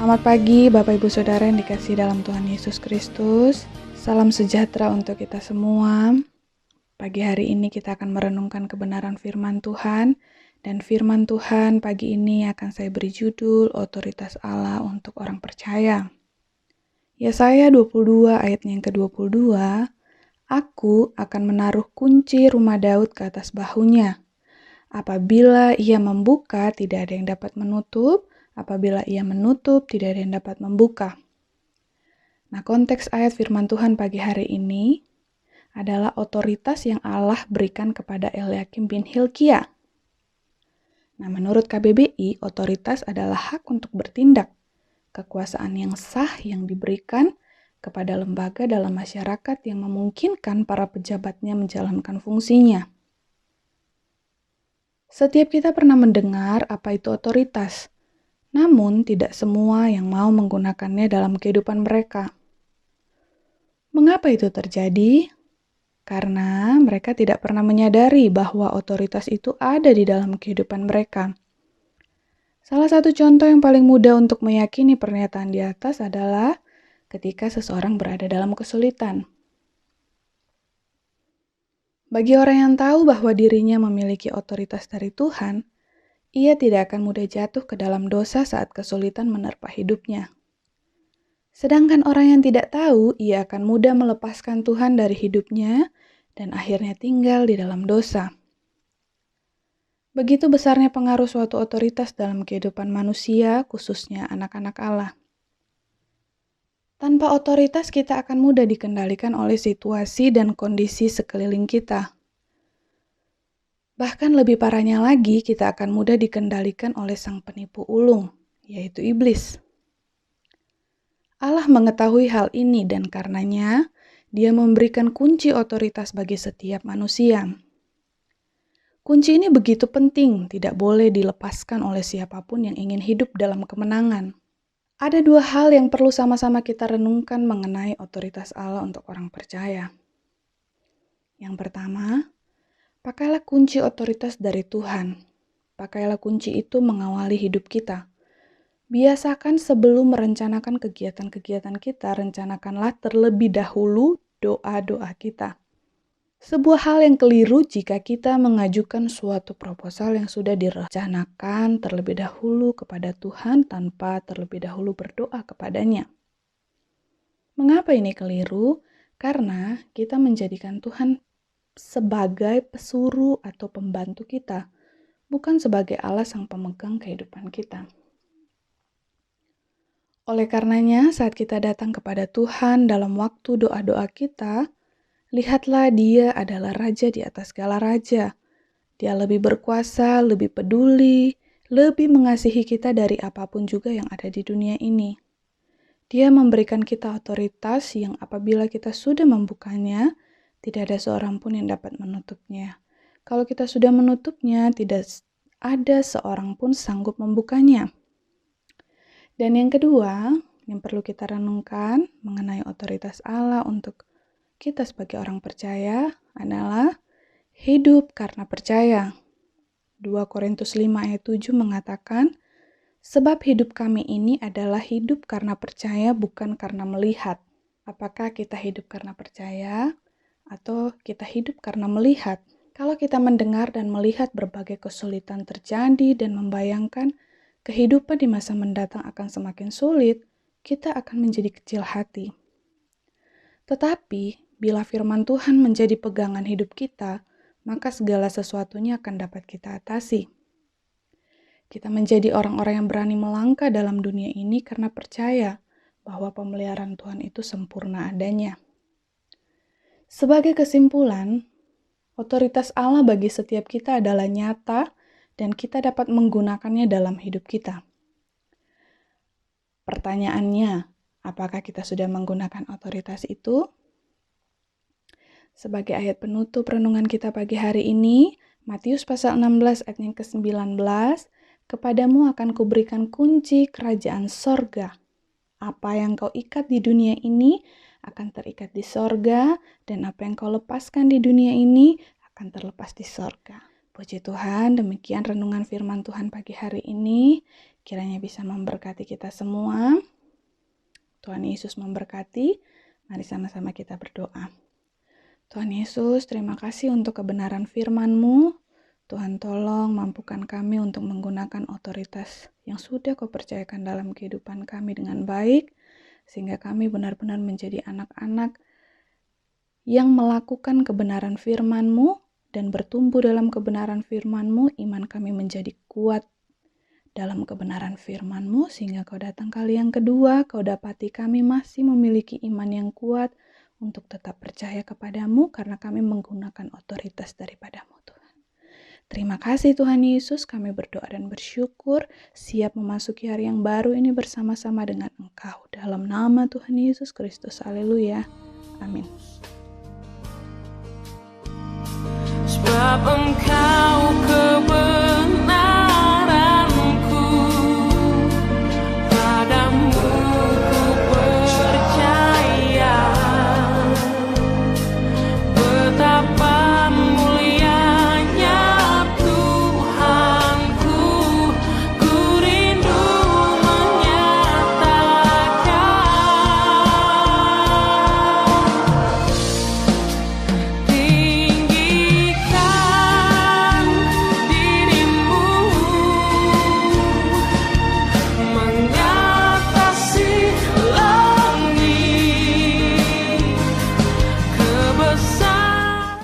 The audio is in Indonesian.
Selamat pagi Bapak Ibu Saudara yang dikasihi dalam Tuhan Yesus Kristus. Salam sejahtera untuk kita semua. Pagi hari ini kita akan merenungkan kebenaran firman Tuhan. Dan firman Tuhan pagi ini akan saya beri judul Otoritas Allah untuk Orang Percaya. Yesaya 22 ayatnya yang ke-22. Aku akan menaruh kunci rumah Daud ke atas bahunya. Apabila ia membuka, tidak ada yang dapat menutup. Apabila ia menutup, tidak ada yang dapat membuka. Nah, konteks ayat firman Tuhan pagi hari ini adalah otoritas yang Allah berikan kepada Eliakim bin Hilkia. Nah, menurut KBBI, otoritas adalah hak untuk bertindak, kekuasaan yang sah yang diberikan kepada lembaga dalam masyarakat yang memungkinkan para pejabatnya menjalankan fungsinya. Setiap kita pernah mendengar apa itu otoritas. Namun, tidak semua yang mau menggunakannya dalam kehidupan mereka. Mengapa itu terjadi? Karena mereka tidak pernah menyadari bahwa otoritas itu ada di dalam kehidupan mereka. Salah satu contoh yang paling mudah untuk meyakini pernyataan di atas adalah ketika seseorang berada dalam kesulitan. Bagi orang yang tahu bahwa dirinya memiliki otoritas dari Tuhan, ia tidak akan mudah jatuh ke dalam dosa saat kesulitan menerpa hidupnya. Sedangkan orang yang tidak tahu, ia akan mudah melepaskan Tuhan dari hidupnya dan akhirnya tinggal di dalam dosa. Begitu besarnya pengaruh suatu otoritas dalam kehidupan manusia, khususnya anak-anak Allah. Tanpa otoritas, kita akan mudah dikendalikan oleh situasi dan kondisi sekeliling kita. Bahkan lebih parahnya lagi, kita akan mudah dikendalikan oleh sang penipu ulung, yaitu iblis. Allah mengetahui hal ini dan karenanya, Dia memberikan kunci otoritas bagi setiap manusia. Kunci ini begitu penting, tidak boleh dilepaskan oleh siapapun yang ingin hidup dalam kemenangan. Ada dua hal yang perlu sama-sama kita renungkan mengenai otoritas Allah untuk orang percaya. Yang pertama, pakailah kunci otoritas dari Tuhan. Pakailah kunci itu mengawali hidup kita. Biasakan sebelum merencanakan kegiatan-kegiatan kita, rencanakanlah terlebih dahulu doa-doa kita. Sebuah hal yang keliru jika kita mengajukan suatu proposal yang sudah direncanakan terlebih dahulu kepada Tuhan tanpa terlebih dahulu berdoa kepadanya. Mengapa ini keliru? Karena kita menjadikan Tuhan sebagai pesuruh atau pembantu kita, bukan sebagai Allah sang pemegang kehidupan kita. Oleh karenanya, saat kita datang kepada Tuhan dalam waktu doa-doa kita, lihatlah Dia adalah Raja di atas segala raja. Dia lebih berkuasa, lebih peduli, lebih mengasihi kita dari apapun juga yang ada di dunia ini. Dia memberikan kita otoritas yang apabila kita sudah membukanya, tidak ada seorang pun yang dapat menutupnya. Kalau kita sudah menutupnya, tidak ada seorang pun sanggup membukanya. Dan yang kedua, yang perlu kita renungkan mengenai otoritas Allah untuk kita sebagai orang percaya adalah hidup karena percaya. 2 Korintus 5 ayat 7 mengatakan, sebab hidup kami ini adalah hidup karena percaya bukan karena melihat. Apakah kita hidup karena percaya atau kita hidup karena melihat? Kalau kita mendengar dan melihat berbagai kesulitan terjadi dan membayangkan kehidupan di masa mendatang akan semakin sulit, kita akan menjadi kecil hati. Tetapi, bila firman Tuhan menjadi pegangan hidup kita, maka segala sesuatunya akan dapat kita atasi. Kita menjadi orang-orang yang berani melangkah dalam dunia ini karena percaya bahwa pemeliharaan Tuhan itu sempurna adanya. Sebagai kesimpulan, otoritas Allah bagi setiap kita adalah nyata dan kita dapat menggunakannya dalam hidup kita. Pertanyaannya, apakah kita sudah menggunakan otoritas itu? Sebagai ayat penutup renungan kita pagi hari ini, Matius pasal 16 ayat yang ke-19, kepadamu akan kuberikan kunci kerajaan sorga. Apa yang kau ikat di dunia ini akan terikat di sorga, dan apa yang kau lepaskan di dunia ini akan terlepas di sorga. Puji Tuhan, demikian renungan firman Tuhan pagi hari ini. Kiranya bisa memberkati kita semua. Tuhan Yesus memberkati. Mari sama-sama kita berdoa. Tuhan Yesus, terima kasih untuk kebenaran firman-Mu. Tuhan tolong mampukan kami untuk menggunakan otoritas yang sudah Kau percayakan dalam kehidupan kami dengan baik, sehingga kami benar-benar menjadi anak-anak yang melakukan kebenaran firman-Mu, dan bertumbuh dalam kebenaran firman-Mu. Iman kami menjadi kuat dalam kebenaran firman-Mu, sehingga Kau datang kali yang kedua, Kau dapati kami masih memiliki iman yang kuat untuk tetap percaya kepadamu, karena kami menggunakan otoritas daripada-Mu, Tuhan. Terima kasih Tuhan Yesus, kami berdoa dan bersyukur, siap memasuki hari yang baru ini bersama-sama dengan Engkau. Dalam nama Tuhan Yesus Kristus, haleluya, amin. Sebab Engkau